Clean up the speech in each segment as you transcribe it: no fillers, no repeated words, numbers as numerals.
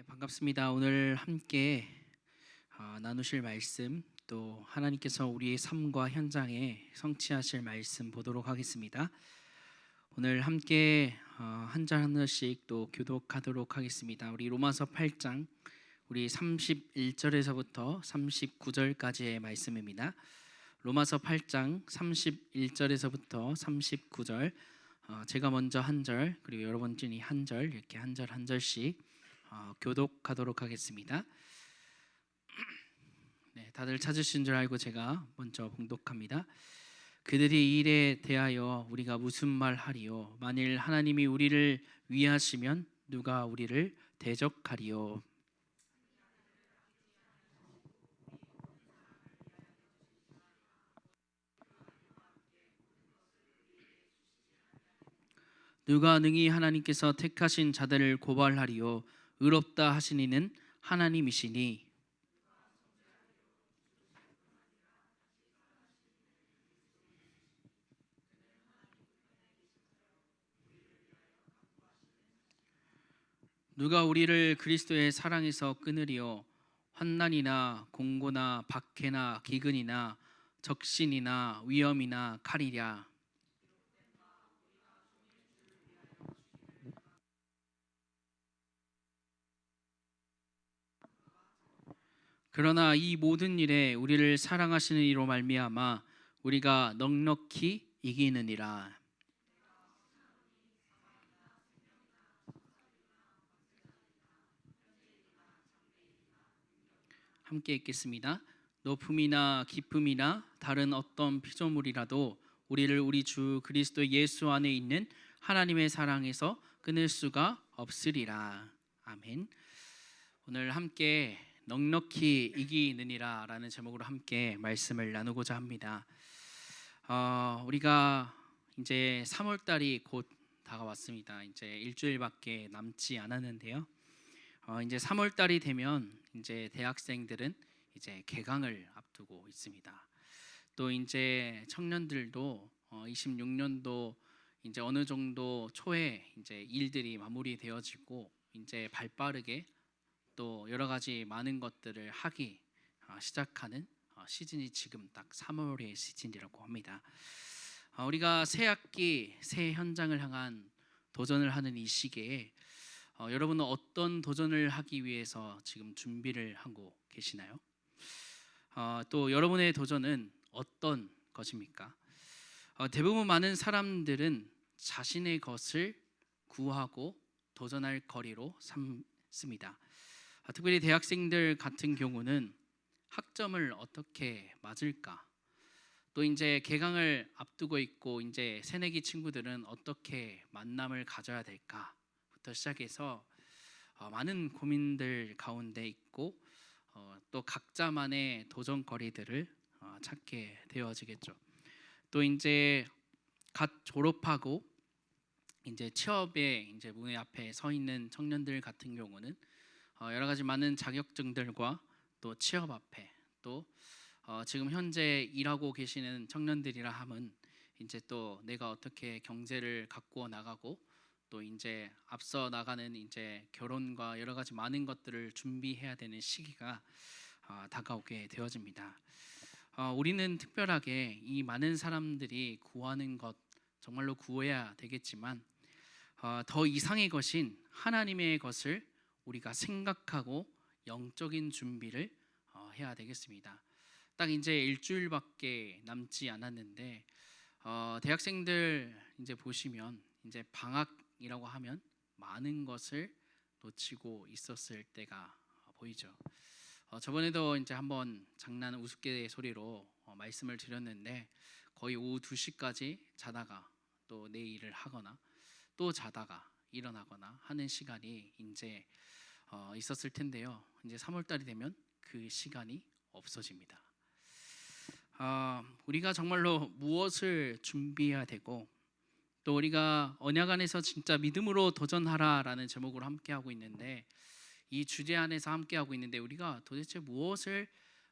반갑습니다. 오늘 함께 나누실 말씀, 또 하나님께서 우리의 삶과 현장에 성취하실 말씀 보도록 하겠습니다. 오늘 함께 한 절 하나씩 또 교독하도록 하겠습니다. 우리 로마서 8장 우리 31절에서부터 39절까지의 말씀입니다. 로마서 8장 31절에서부터 39절, 제가 먼저 한 절, 그리고 여러분들이 한 절, 이렇게 한 절 한 절씩 교독하도록 하겠습니다. 네, 다들 찾으신 줄 알고 제가 먼저 봉독합니다. 그들이 이 일에 대하여 우리가 무슨 말 하리요? 만일 하나님이 우리를 위하시면 누가 우리를 대적하리요? 누가 능히 하나님께서 택하신 자들을 고발하리요? 의롭다 하신 이는 하나님이시니. 누가 우리를 그리스도의 사랑에서 끊으리요? 환난이나 공고나 박해나 기근이나 적신이나 위험이나 칼이랴. 그러나 이 모든 일에 우리를 사랑하시는 이로 말미암아 우리가 넉넉히 이기느니라. 함께 읽겠습니다. 높음이나 깊음이나 다른 어떤 피조물이라도 우리를 우리 주 그리스도 예수 안에 있는 하나님의 사랑에서 끊을 수가 없으리라. 아멘. 오늘 함께 넉넉히 이기느니라 라는 제목으로 함께 말씀을 나누고자 합니다. 우리가 이제 3월달이 곧 다가왔습니다. 이제 일주일밖에 남지 않았는데요. 이제 3월달이 되면 이제 대학생들은 이제 개강을 앞두고 있습니다. 또 이제 청년들도 26년도 이제 어느 정도 초에 이제 일들이 마무리되어지고 이제 발빠르게 또 여러 가지 많은 것들을 하기 시작하는 시즌이 지금 딱 3월의 시즌이라고 합니다. 우리가 새 학기, 새 현장을 향한 도전을 하는 이 시기에 여러분은 어떤 도전을 하기 위해서 지금 준비를 하고 계시나요? 또 여러분의 도전은 어떤 것입니까? 대부분 많은 사람들은 자신의 것을 구하고 도전할 거리로 삼습니다. 특별히 대학생들 같은 경우는 학점을 어떻게 맞을까? 또 이제 개강을 앞두고 있고 이제 새내기 친구들은 어떻게 만남을 가져야 될까부터 시작해서 많은 고민들 가운데 있고 또 각자만의 도전거리들을 찾게 되어지겠죠. 또 이제 갓 졸업하고 이제 취업의 이제 문의 앞에 서 있는 청년들 같은 경우는 여러 가지 많은 자격증들과 또 취업 앞에 또 지금 현재 일하고 계시는 청년들이라 함은 이제 또 내가 어떻게 경제를 가꾸어 나가고 또 이제 앞서 나가는 이제 결혼과 여러 가지 많은 것들을 준비해야 되는 시기가 다가오게 되어집니다. 우리는 특별하게 이 많은 사람들이 구하는 것 정말로 구해야 되겠지만 더 이상의 것인 하나님의 것을 우리가 생각하고 영적인 준비를 해야 되겠습니다. 딱 이제 일주일밖에 남지 않았는데 대학생들 이제 보시면 이제 방학이라고 하면 많은 것을 놓치고 있었을 때가 보이죠. 저번에도 이제 한번 장난 우스갯소리로 말씀을 드렸는데 거의 오후 2시까지 자다가 또 내 일을 하거나 또 자다가 일어나거나 하는 시간이 이제 있었을 텐데요. 이제 3월달이 되면 그 시간이 없어집니다. 우리가 정말로 무엇을 준비해야 되고 또 우리가 언약 안에서 진짜 믿음으로 도전하라라는 제목으로 함께하고 있는데 이 주제 안에서 함께하고 있는데 우리가 도대체 무엇을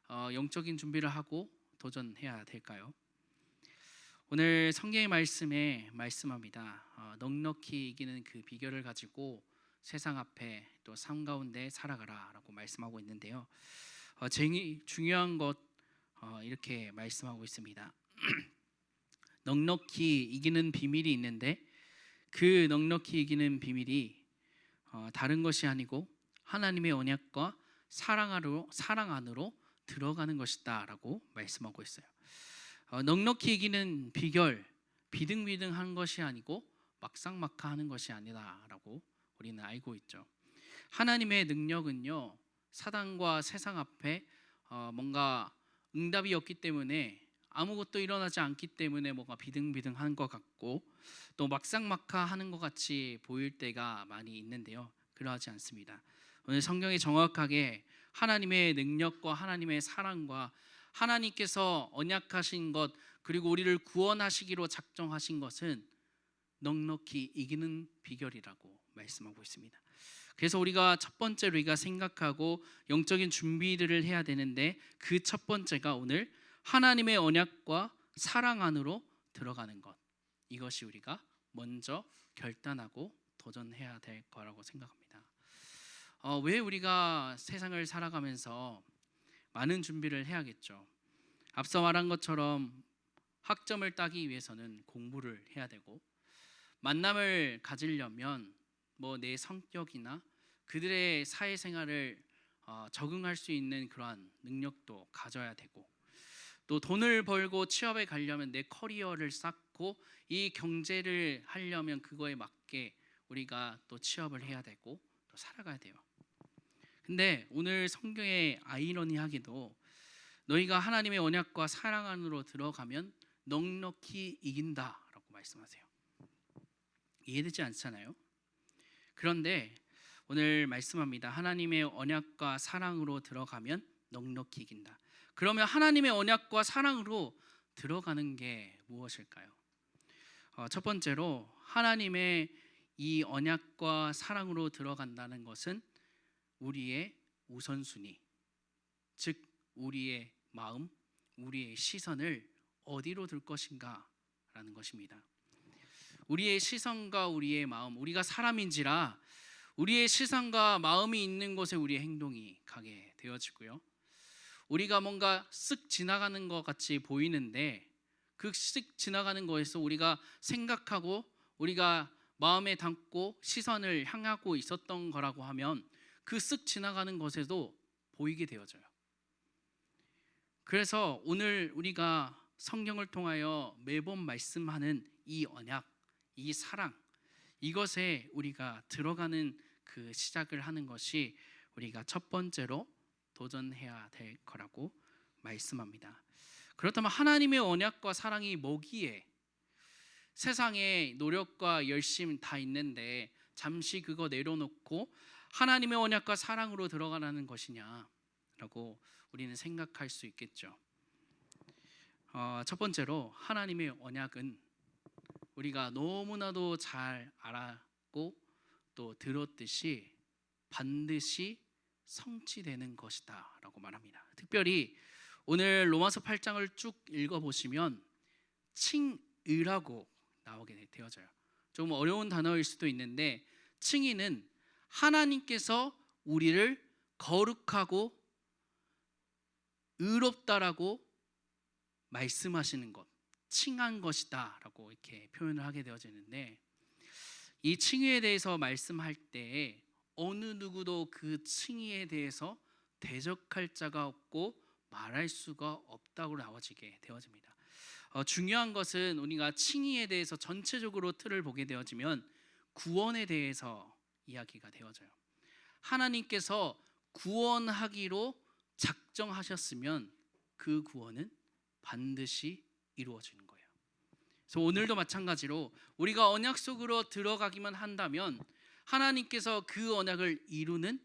영적인 준비를 하고 도전해야 될까요? 오늘 성경의 말씀에 말씀합니다. 넉넉히 이기는 그 비결을 가지고 세상 앞에 또 삶 가운데 살아가라라고 말씀하고 있는데요. 중요한 것 이렇게 말씀하고 있습니다. 넉넉히 이기는 비밀이 있는데 그 넉넉히 이기는 비밀이 다른 것이 아니고 하나님의 언약과 사랑 안으로 들어가는 것이다라고 말씀하고 있어요. 넉넉히 이기는 비결, 비등비등한 것이 아니고 막상막하하는 것이 아니다라고 우리는 알고 있죠. 하나님의 능력은요, 사단과 세상 앞에 뭔가 응답이 없기 때문에, 아무것도 일어나지 않기 때문에 뭔가 비등비등한 것 같고 또 막상막하하는 것 같이 보일 때가 많이 있는데요, 그러하지 않습니다. 오늘 성경이 정확하게 하나님의 능력과 하나님의 사랑과 하나님께서 언약하신 것, 그리고 우리를 구원하시기로 작정하신 것은 넉넉히 이기는 비결이라고 말씀하고 있습니다. 그래서 우리가 첫 번째로 우리가 생각하고 영적인 준비들을 해야 되는데, 그 첫 번째가 오늘 하나님의 언약과 사랑 안으로 들어가는 것, 이것이 우리가 먼저 결단하고 도전해야 될 거라고 생각합니다. 왜 우리가 세상을 살아가면서 많은 준비를 해야겠죠. 앞서 말한 것처럼 학점을 따기 위해서는 공부를 해야 되고, 만남을 가지려면 내 성격이나 그들의 사회생활을 적응할 수 있는 그러한 능력도 가져야 되고, 또 돈을 벌고 취업에 가려면 내 커리어를 쌓고 이 경제를 하려면 그거에 맞게 우리가 또 취업을 해야 되고 또 살아가야 돼요. 근데 오늘 성경의 아이러니하게도 너희가 하나님의 언약과 사랑 안으로 들어가면 넉넉히 이긴다라고 말씀하세요. 이해되지 않잖아요? 그런데 오늘 말씀합니다. 하나님의 언약과 사랑으로 들어가면 넉넉히 이긴다. 그러면 하나님의 언약과 사랑으로 들어가는 게 무엇일까요? 첫 번째로 하나님의 이 언약과 사랑으로 들어간다는 것은 우리의 우선순위, 즉 우리의 마음, 우리의 시선을 어디로 둘 것인가 라는 것입니다. 우리의 시선과 우리의 마음, 우리가 사람인지라 우리의 시선과 마음이 있는 곳에 우리의 행동이 가게 되어지고요, 우리가 뭔가 쓱 지나가는 것 같이 보이는데 그 쓱 지나가는 거에서 우리가 생각하고 우리가 마음에 담고 시선을 향하고 있었던 거라고 하면 그 쓱 지나가는 것에도 보이게 되어져요. 그래서 오늘 우리가 성경을 통하여 매번 말씀하는 이 언약, 이 사랑, 이것에 우리가 들어가는 그 시작을 하는 것이 우리가 첫 번째로 도전해야 될 거라고 말씀합니다. 그렇다면 하나님의 언약과 사랑이 뭐기에, 세상에 노력과 열심 다 있는데 잠시 그거 내려놓고 하나님의 언약과 사랑으로 들어가라는 것이냐라고 우리는 생각할 수 있겠죠. 첫 번째로 하나님의 언약은 우리가 너무나도 잘 알았고 또 들었듯이 반드시 성취되는 것이다 라고 말합니다. 특별히 오늘 로마서 8장을 쭉 읽어보시면 칭의라고 나오게 되어져요. 좀 어려운 단어일 수도 있는데, 칭의는 하나님께서 우리를 거룩하고 의롭다라고 말씀하시는 것, 칭한 것이다 라고 이렇게 표현을 하게 되어지는데, 이 칭의에 대해서 말씀할 때 어느 누구도 그 칭의에 대해서 대적할 자가 없고 말할 수가 없다고 나와지게 되어집니다. 중요한 것은 우리가 칭의에 대해서 전체적으로 틀을 보게 되어지면 구원에 대해서 이야기가 되어져요. 하나님께서 구원하기로 작정하셨으면 그 구원은 반드시 이루어지는 거예요. 그래서 오늘도 마찬가지로 우리가 언약 속으로 들어가기만 한다면 하나님께서 그 언약을 이루는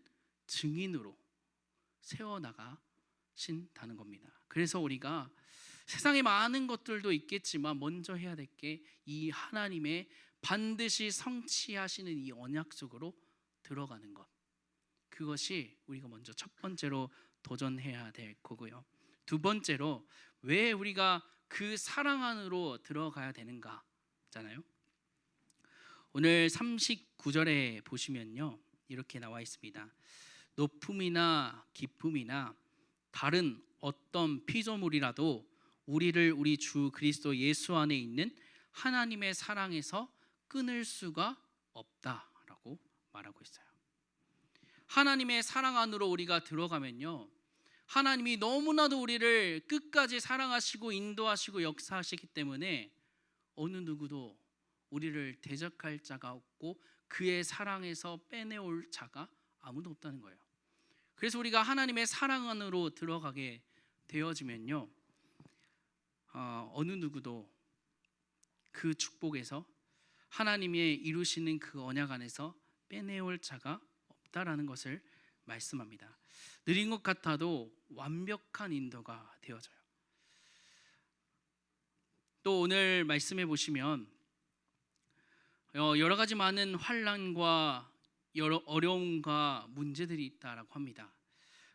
증인으로 세워나가신다는 겁니다. 그래서 우리가 세상에 많은 것들도 있겠지만 먼저 해야 될 게 이 하나님의 반드시 성취하시는 이 언약 속으로 들어가는 것, 그것이 우리가 먼저 첫 번째로 도전해야 될 거고요. 두 번째로 왜 우리가 그 사랑 안으로 들어가야 되는가 잖아요. 오늘 39절에 보시면요, 이렇게 나와 있습니다. 높음이나 깊음이나 다른 어떤 피조물이라도 우리를 우리 주 그리스도 예수 안에 있는 하나님의 사랑에서 끊을 수가 없다라고 말하고 있어요. 하나님의 사랑 안으로 우리가 들어가면요, 하나님이 너무나도 우리를 끝까지 사랑하시고 인도하시고 역사하시기 때문에 어느 누구도 우리를 대적할 자가 없고 그의 사랑에서 빼내올 자가 아무도 없다는 거예요. 그래서 우리가 하나님의 사랑 안으로 들어가게 되어지면요, 어느 누구도 그 축복에서 하나님이 이루시는 그 언약 안에서 빼내올 자가 없다라는 것을 말씀합니다. 느린 것 같아도 완벽한 인도가 되어져요. 또 오늘 말씀해 보시면 여러 가지 많은 환난과 여러 어려움과 문제들이 있다라고 합니다.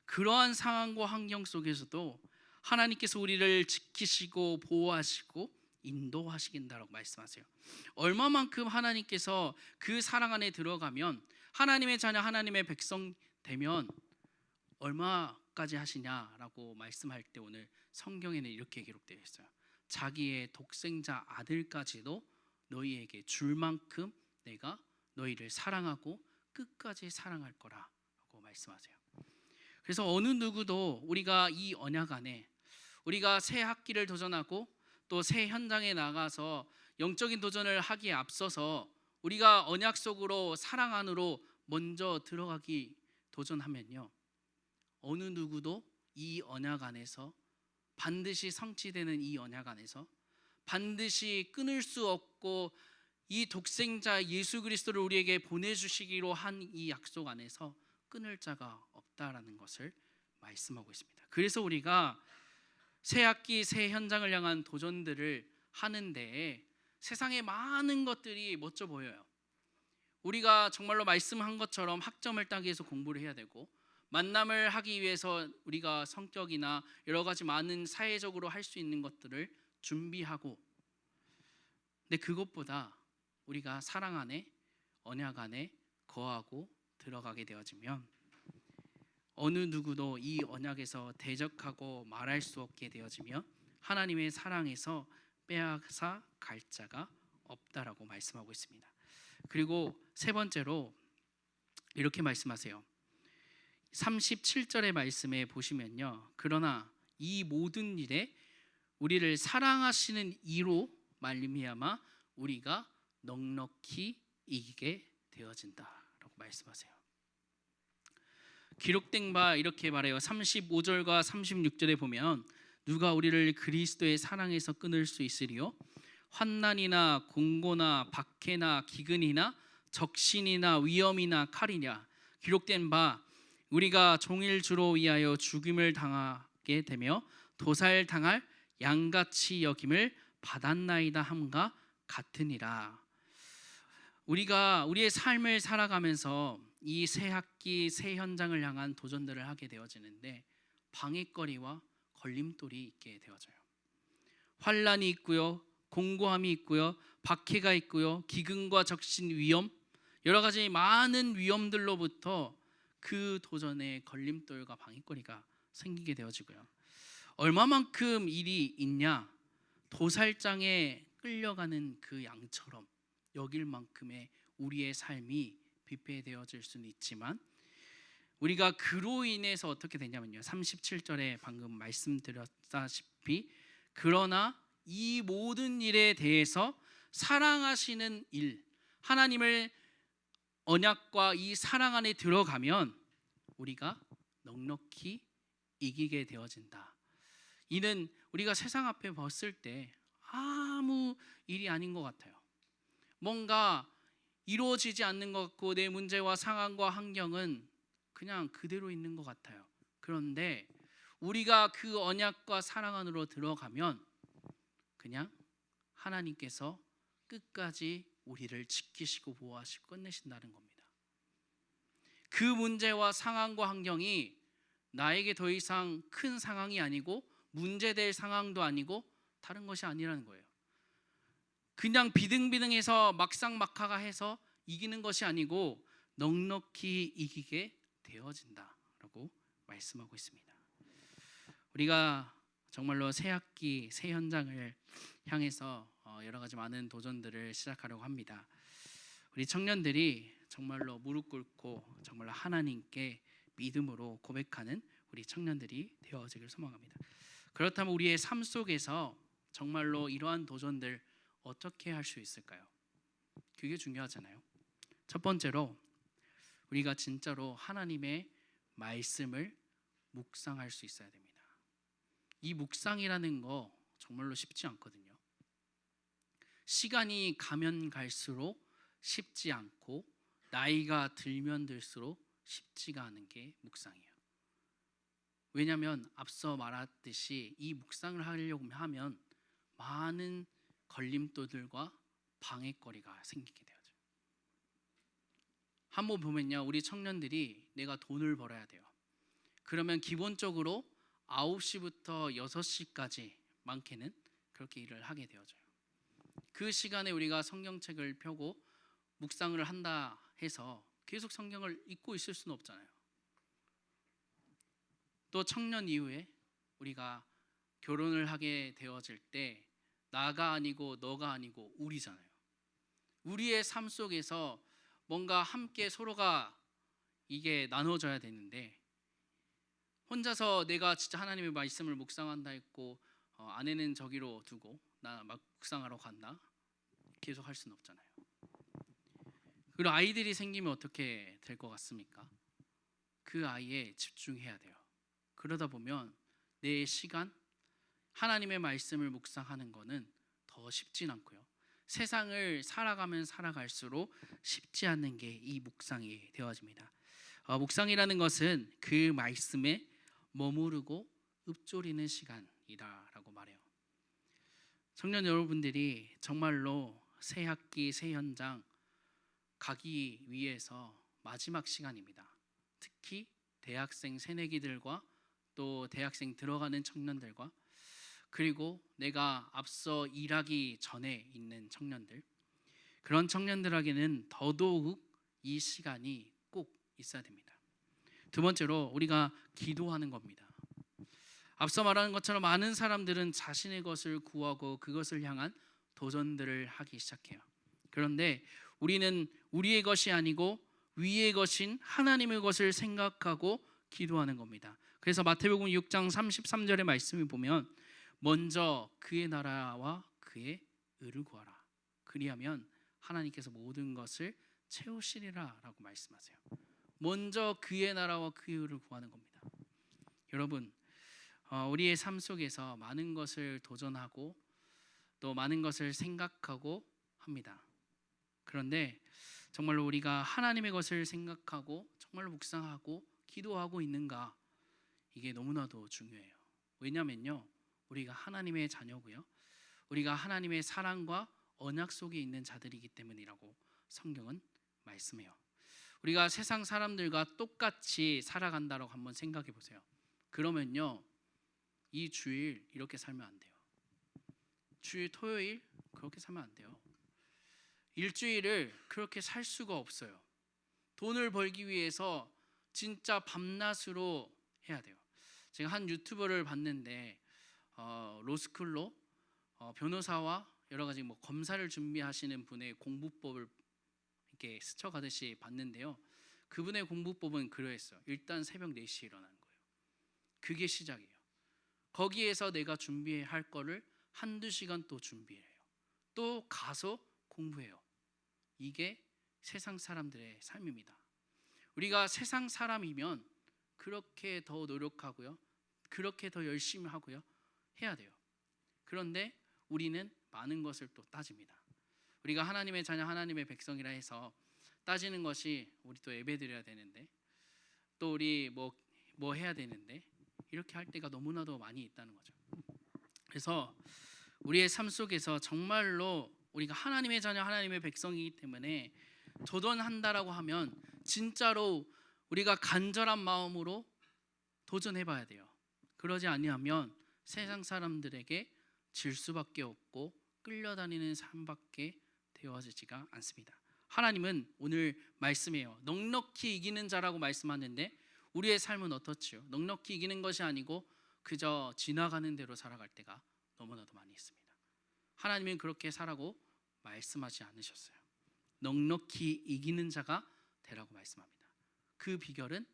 그러한 상황과 환경 속에서도 하나님께서 우리를 지키시고 보호하시고 인도하시긴다라고 말씀하세요. 얼마만큼 하나님께서 그 사랑 안에 들어가면 하나님의 자녀, 하나님의 백성 되면 얼마까지 하시냐라고 말씀할 때 오늘 성경에는 이렇게 기록되어 있어요. 자기의 독생자 아들까지도 너희에게 줄 만큼 내가 너희를 사랑하고 끝까지 사랑할 거라고 말씀하세요. 그래서 어느 누구도 우리가 이 언약 안에 우리가 새 학기를 도전하고 또 새 현장에 나가서 영적인 도전을 하기에 앞서서 우리가 언약 속으로 사랑 안으로 먼저 들어가기 도전하면요, 어느 누구도 이 언약 안에서 반드시 성취되는 이 언약 안에서 반드시 끊을 수 없고 이 독생자 예수 그리스도를 우리에게 보내주시기로 한 이 약속 안에서 끊을 자가 없다라는 것을 말씀하고 있습니다. 그래서 우리가 새 학기 새 현장을 향한 도전들을 하는데 세상에 많은 것들이 멋져 보여요. 우리가 정말로 말씀한 것처럼 학점을 따기 위해서 공부를 해야 되고 만남을 하기 위해서 우리가 성격이나 여러 가지 많은 사회적으로 할 수 있는 것들을 준비하고, 근데 그것보다 우리가 사랑 안에 언약 안에 거하고 들어가게 되어지면 어느 누구도 이 언약에서 대적하고 말할 수 없게 되어지며 하나님의 사랑에서 빼앗아 갈 자가 없다라고 말씀하고 있습니다. 그리고 세 번째로 이렇게 말씀하세요. 37절의 말씀에 보시면요, 그러나 이 모든 일에 우리를 사랑하시는 이로 말미암아 우리가 넉넉히 이기게 되어진다라고 말씀하세요. 기록된 바 이렇게 말해요. 35절과 36절에 보면 누가 우리를 그리스도의 사랑에서 끊을 수 있으리요? 환난이나 공고나 박해나 기근이나 적신이나 위험이나 칼이냐. 기록된 바 우리가 종일 주로 위하여 죽임을 당하게 되며 도살당할 양같이 여김을 받았나이다 함과 같으니라. 우리가 우리의 삶을 살아가면서 이 새 학기 새 현장을 향한 도전들을 하게 되어지는데 방해거리와 걸림돌이 있게 되어져요. 환난이 있고요, 공고함이 있고요, 박해가 있고요, 기근과 적신 위험, 여러 가지 많은 위험들로부터 그 도전에 걸림돌과 방해거리가 생기게 되어지고요. 얼마만큼 일이 있냐, 도살장에 끌려가는 그 양처럼 여길 만큼의 우리의 삶이 비패되어질 수는 있지만 우리가 그로 인해서 어떻게 되냐면요, 37절에 방금 말씀드렸다시피 그러나 이 모든 일에 대해서 사랑하시는 일, 하나님을 언약과 이 사랑 안에 들어가면 우리가 넉넉히 이기게 되어진다. 이는 우리가 세상 앞에 봤을 때 아무 일이 아닌 것 같아요. 뭔가 이루어지지 않는 것 같고 내 문제와 상황과 환경은 그냥 그대로 있는 것 같아요. 그런데 우리가 그 언약과 사랑 안으로 들어가면 그냥 하나님께서 끝까지 우리를 지키시고 보호하시고 끝내신다는 겁니다. 그 문제와 상황과 환경이 나에게 더 이상 큰 상황이 아니고 문제될 상황도 아니고 다른 것이 아니라는 거예요. 그냥 비등비등해서 막상막하가 해서 이기는 것이 아니고 넉넉히 이기게 되어진다라고 말씀하고 있습니다. 우리가 정말로 새 학기, 새 현장을 향해서 여러 가지 많은 도전들을 시작하려고 합니다. 우리 청년들이 정말로 무릎 꿇고 정말로 하나님께 믿음으로 고백하는 우리 청년들이 되어지길 소망합니다. 그렇다면 우리의 삶 속에서 정말로 이러한 도전들 어떻게 할 수 있을까요? 그게 중요하잖아요. 첫 번째로 우리가 진짜로 하나님의 말씀을 묵상할 수 있어야 됩니다. 이 묵상이라는 거 정말로 쉽지 않거든요. 시간이 가면 갈수록 쉽지 않고 나이가 들면 들수록 쉽지가 않은 게 묵상이에요. 왜냐하면 앞서 말했듯이 이 묵상을 하려고 하면 많은 걸림돌들과 방해거리가 생기게 되죠. 한번 보면요, 우리 청년들이 내가 돈을 벌어야 돼요. 그러면 기본적으로 9시부터 6시까지 많게는 그렇게 일을 하게 되어져요. 그 시간에 우리가 성경책을 펴고 묵상을 한다 해서 계속 성경을 읽고 있을 수는 없잖아요. 또 청년 이후에 우리가 결혼을 하게 되어질 때 나가 아니고 너가 아니고 우리잖아요. 우리의 삶 속에서 뭔가 함께 서로가 이게 나눠져야 되는데 혼자서 내가 진짜 하나님의 말씀을 묵상한다 했고 아내는 저기로 두고 나 묵상하러 간다 계속 할 수는 없잖아요. 그리고 아이들이 생기면 어떻게 될 것 같습니까? 그 아이에 집중해야 돼요. 그러다 보면 내 시간 하나님의 말씀을 묵상하는 거는 더 쉽진 않고요. 세상을 살아가면 살아갈수록 쉽지 않는 게 이 묵상이 되어집니다. 묵상이라는 것은 그 말씀에 머무르고 읊조리는 시간이다라고 말해요. 청년 여러분들이 정말로 새 학기, 새 현장 가기 위해서 마지막 시간입니다. 특히 대학생 새내기들과 또 대학생 들어가는 청년들과 그리고 내가 앞서 일하기 전에 있는 청년들, 그런 청년들에게는 더더욱 이 시간이 꼭 있어야 됩니다. 두 번째로 우리가 기도하는 겁니다. 앞서 말하는 것처럼 많은 사람들은 자신의 것을 구하고 그것을 향한 도전들을 하기 시작해요. 그런데 우리는 우리의 것이 아니고 위의 것인 하나님의 것을 생각하고 기도하는 겁니다. 그래서 마태복음 6장 33절의 말씀을 보면 먼저 그의 나라와 그의 의를 구하라. 그리하면 하나님께서 모든 것을 채우시리라 라고 말씀하세요. 먼저 그의 나라와 그의 의를 구하는 겁니다. 여러분, 우리의 삶 속에서 많은 것을 도전하고 또 많은 것을 생각하고 합니다. 그런데 정말로 우리가 하나님의 것을 생각하고 정말로 묵상하고 기도하고 있는가, 이게 너무나도 중요해요. 왜냐면요, 우리가 하나님의 자녀고요, 우리가 하나님의 사랑과 언약 속에 있는 자들이기 때문이라고 성경은 말씀해요. 우리가 세상 사람들과 똑같이 살아간다고 한번 생각해 보세요. 그러면요, 이 주일 이렇게 살면 안 돼요. 주일 토요일 그렇게 살면 안 돼요. 일주일을 그렇게 살 수가 없어요. 돈을 벌기 위해서 진짜 밤낮으로 해야 돼요. 제가 한 유튜버를 봤는데 로스쿨로 변호사와 여러 가지 검사를 준비하시는 분의 공부법을 이렇게 스쳐가듯이 봤는데요. 그분의 공부법은 그러했어요. 일단 새벽 4시에 일어나는 거예요. 그게 시작이에요. 거기에서 내가 준비할 거를 한두 시간 또 준비해요. 또 가서 공부해요. 이게 세상 사람들의 삶입니다. 우리가 세상 사람이면 그렇게 더 노력하고요, 그렇게 더 열심히 하고요 해야 돼요. 그런데 우리는 많은 것을 또 따집니다. 우리가 하나님의 자녀, 하나님의 백성이라 해서 따지는 것이 우리 또 예배드려야 되는데 또 우리 뭐 해야 되는데 이렇게 할 때가 너무나도 많이 있다는 거죠. 그래서 우리의 삶 속에서 정말로 우리가 하나님의 자녀, 하나님의 백성이기 때문에 도전한다라고 하면 진짜로 우리가 간절한 마음으로 도전해봐야 돼요. 그러지 아니하면 세상 사람들에게 질 수밖에 없고 끌려다니는 삶밖에 되어지지가 않습니다. 하나님은 오늘 말씀해요. 넉넉히 이기는 자라고 말씀하는데 우리의 삶은 어떻지요? 넉넉히 이기는 것이 아니고 그저 지나가는 대로 살아갈 때가 너무나도 많이 있습니다. 하나님은 그렇게 살라고 말씀하지 않으셨어요. 넉넉히 이기는 자가 되라고 말씀합니다. 그 비결은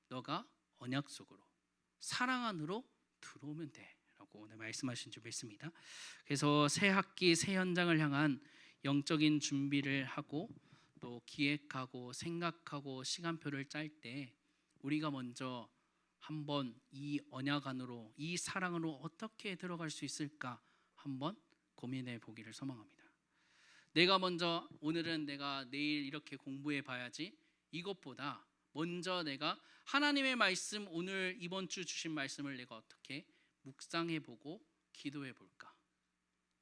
너가 언약 속으로 사랑 안으로 들어오면 돼 라고 오늘 말씀하신 줄 믿습니다. 그래서 새 학기 새 현장을 향한 영적인 준비를 하고 또 기획하고 생각하고 시간표를 짤 때 우리가 먼저 한번 이 언약 안으로 이 사랑으로 어떻게 들어갈 수 있을까 한번 고민해 보기를 소망합니다. 내가 먼저 오늘은 내가 내일 이렇게 공부해 봐야지 이것보다 먼저 내가 하나님의 말씀 오늘 이번 주 주신 말씀을 내가 어떻게 묵상해 보고 기도해 볼까?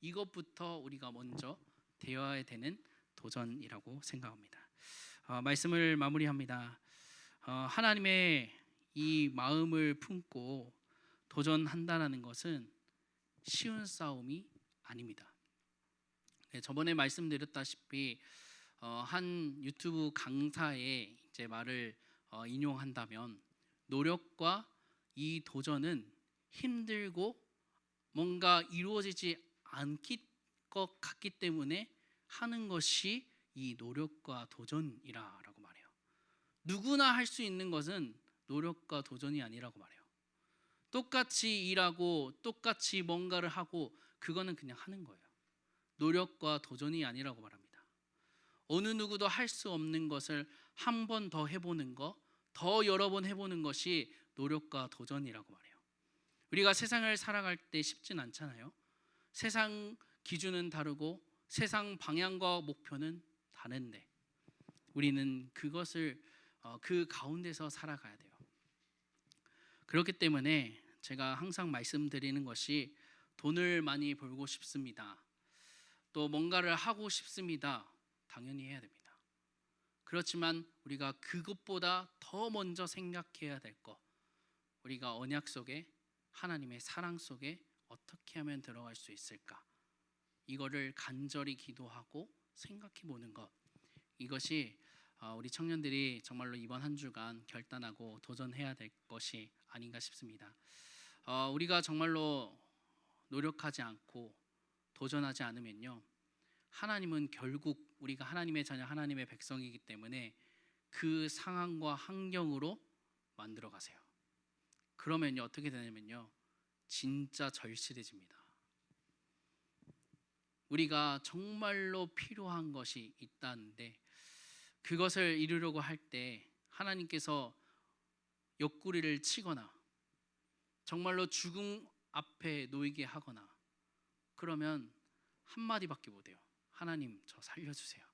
이것부터 우리가 먼저 되어야 되는 도전이라고 생각합니다. 말씀을 마무리합니다. 하나님의 이 마음을 품고 도전한다라는 것은 쉬운 싸움이 아닙니다. 네, 저번에 말씀드렸다시피 한 유튜브 강사의 이제 말을 인용한다면 노력과 이 도전은 힘들고 뭔가 이루어지지 않을 것 같기 때문에 하는 것이 이 노력과 도전이라고 말해요. 누구나 할 수 있는 것은 노력과 도전이 아니라고 말해요. 똑같이 일하고 똑같이 뭔가를 하고 그거는 그냥 하는 거예요. 노력과 도전이 아니라고 말합니다. 어느 누구도 할 수 없는 것을 한 번 더 해보는 거, 더 여러 번 해보는 것이 노력과 도전이라고 말해요. 우리가 세상을 살아갈 때 쉽진 않잖아요. 세상 기준은 다르고 세상 방향과 목표는 다른데 우리는 그것을 그 가운데서 살아가야 돼요. 그렇기 때문에 제가 항상 말씀드리는 것이 돈을 많이 벌고 싶습니다. 또 뭔가를 하고 싶습니다. 당연히 해야 됩니다. 그렇지만 우리가 그것보다 더 먼저 생각해야 될 것, 우리가 언약 속에 하나님의 사랑 속에 어떻게 하면 들어갈 수 있을까? 이거를 간절히 기도하고 생각해 보는 것, 이것이 우리 청년들이 정말로 이번 한 주간 결단하고 도전해야 될 것이 아닌가 싶습니다. 우리가 정말로 노력하지 않고 도전하지 않으면요, 하나님은 결국 우리가 하나님의 자녀, 하나님의 백성이기 때문에 그 상황과 환경으로 만들어 가세요. 그러면요 어떻게 되냐면요, 진짜 절실해집니다. 우리가 정말로 필요한 것이 있다는데 그것을 이루려고 할 때 하나님께서 옆구리를 치거나 정말로 죽음 앞에 놓이게 하거나 그러면 한마디밖에 못해요. 하나님 저 살려주세요.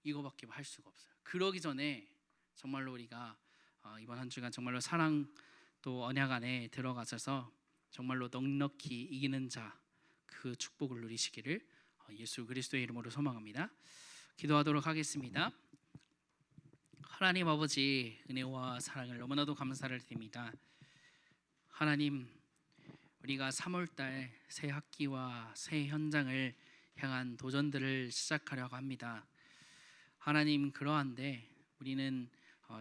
이거밖에 할 수가 없어요. 그러기 전에 정말로 우리가 이번 한 주간 정말로 사랑 또 언약 안에 들어가셔서 정말로 넉넉히 이기는 자 그 축복을 누리시기를 예수 그리스도의 이름으로 소망합니다. 기도하도록 하겠습니다. 하나님 아버지, 은혜와 사랑을 너무나도 감사를 드립니다. 하나님, 우리가 3월달 새 학기와 새 현장을 향한 도전들을 시작하려고 합니다. 하나님, 그러한데 우리는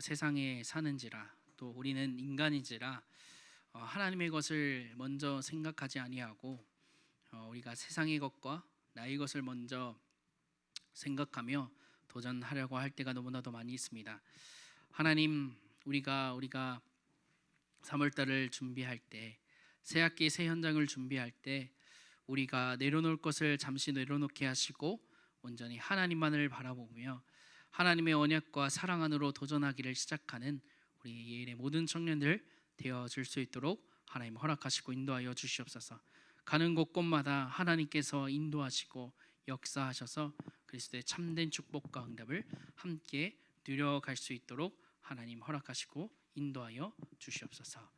세상에 사는지라 또 우리는 인간인지라 하나님의 것을 먼저 생각하지 아니하고 우리가 세상의 것과 나의 것을 먼저 생각하며 도전하려고 할 때가 너무나도 많이 있습니다. 하나님, 우리가 3월달을 준비할 때, 새 학기 새 현장을 준비할 때 우리가 내려놓을 것을 잠시 내려놓게 하시고 온전히 하나님만을 바라보며 하나님의 언약과 사랑 안으로 도전하기를 시작하는 우리 예일의 모든 청년들 되어줄 수 있도록 하나님 허락하시고 인도하여 주시옵소서. 가는 곳곳마다 하나님께서 인도하시고 역사하셔서 그리스도의 참된 축복과 응답을 함께 누려갈 수 있도록 하나님 허락하시고 인도하여 주시옵소서.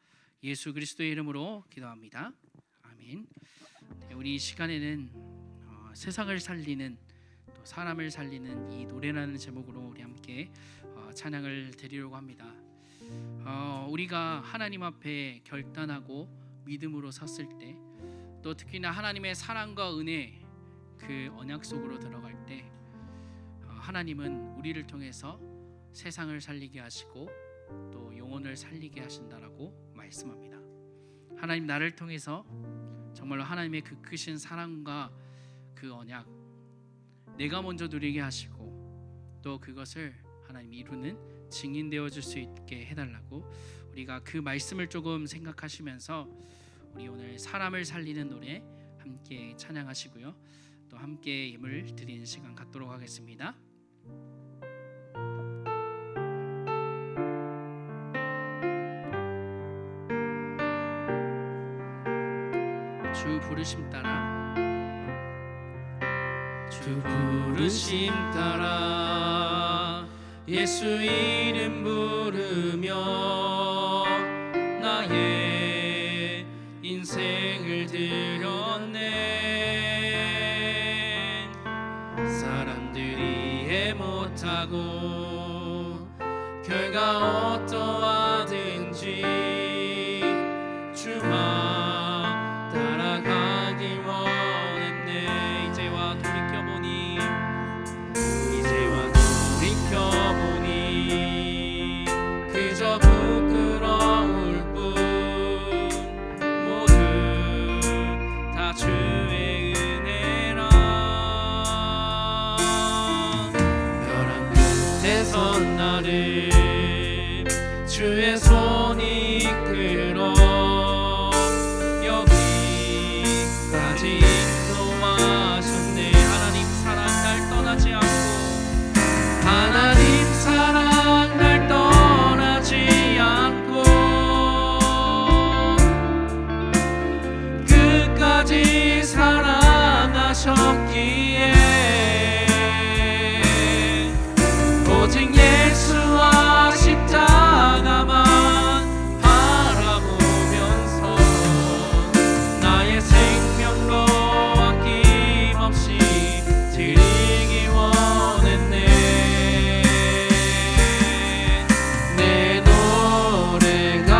예수 그리스도의 이름으로 기도합니다. 아멘. 네, 우리 이 시간에는 세상을 살리는 또 사람을 살리는 이 노래라는 제목으로 우리 함께 찬양을 드리려고 합니다. 우리가 하나님 앞에 결단하고 믿음으로 섰을 때, 또 특히나 하나님의 사랑과 은혜 그 언약 속으로 들어갈 때 하나님은 우리를 통해서 세상을 살리게 하시고 또 영혼을 살리게 하신다라고 말씀합니다. 하나님, 나를 통해서 정말로 하나님의 그 크신 사랑과 그 언약 내가 먼저 누리게 하시고 또 그것을 하나님 이루는 증인 되어줄 수 있게 해달라고, 우리가 그 말씀을 조금 생각하시면서 우리 오늘 사람을 살리는 노래 함께 찬양하시고요, 또 함께 힘을 드리는 시간 갖도록 하겠습니다. 주 부르심 따라, 주 부르심 따라 예수 이름 부르며 나의 인생을 드렸네. 사람들이 이해 못하고 결과 어떠하든지 주만 따라가길 원했네. 이제와 돌이켜보니 그저 부끄러울 뿐 모두 다 주의 은혜라. 벼랑 끝에 선 나를 주의 손이 이끌어 여기까지 인도하셨네. 하나님 사랑 날 떠나지 않고, 하나님 사랑 날 떠나지 않고 끝까지 사랑하셨기에 오직 예수와 십자가만 바라보면서 나의 생명도 아낌없이 드리기 원했네. 내 노래가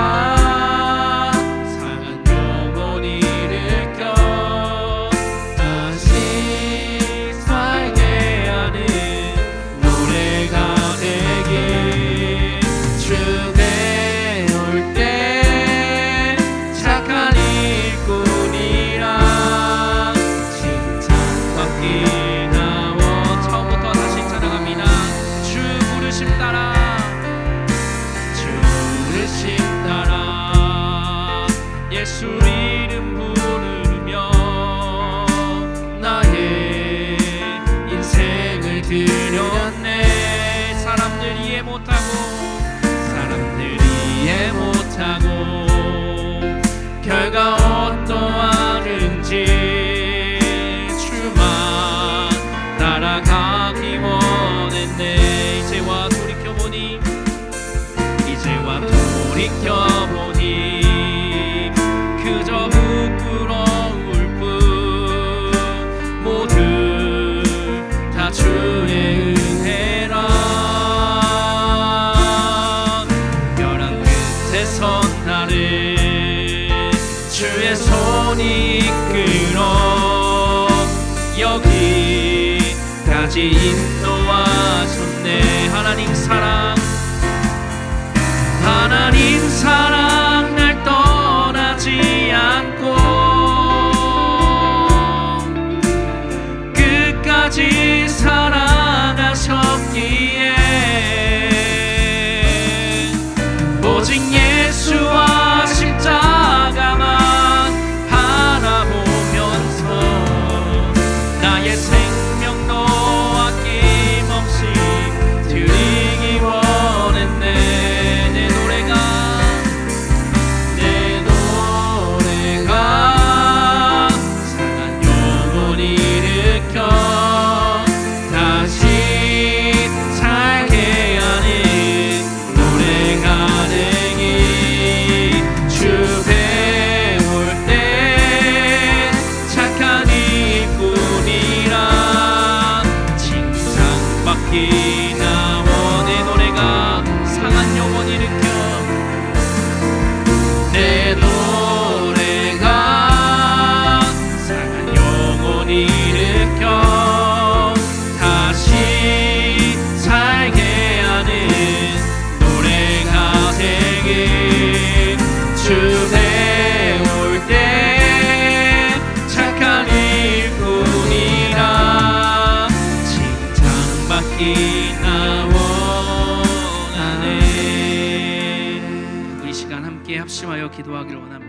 상한 영혼 일으켜 다시 살게 하는 노래가 되길. 주께 올 때 착한 일꾼이라 칭찬받기 나워. 처음부터 다시 찬양합니다. 주 부르심 따라, 주 부르심 따라 예수 이름 부르며 나의 인생을 드렸네. 사람들 이해 못하고 결과 어떠하든지 주만 따라가기 원했네. 이제와 돌이켜보니 그저 부끄러울 뿐 모두 다 주의 은혜라. 벼랑 끝에 선 나를 주의 손이 이끌어 여기까지 인도하셨네. 하나님 사랑 날 떠나지 않고 끝까지 사랑하셨기에 오직 예수와 십자가만 바라보면서 나의 생명도 아낌없이 드리기 원했네. 내 노래가 상한 영혼 일으켜 다시 살게 하는 노래가 되길. 합심하여 기도하기를 원합니다.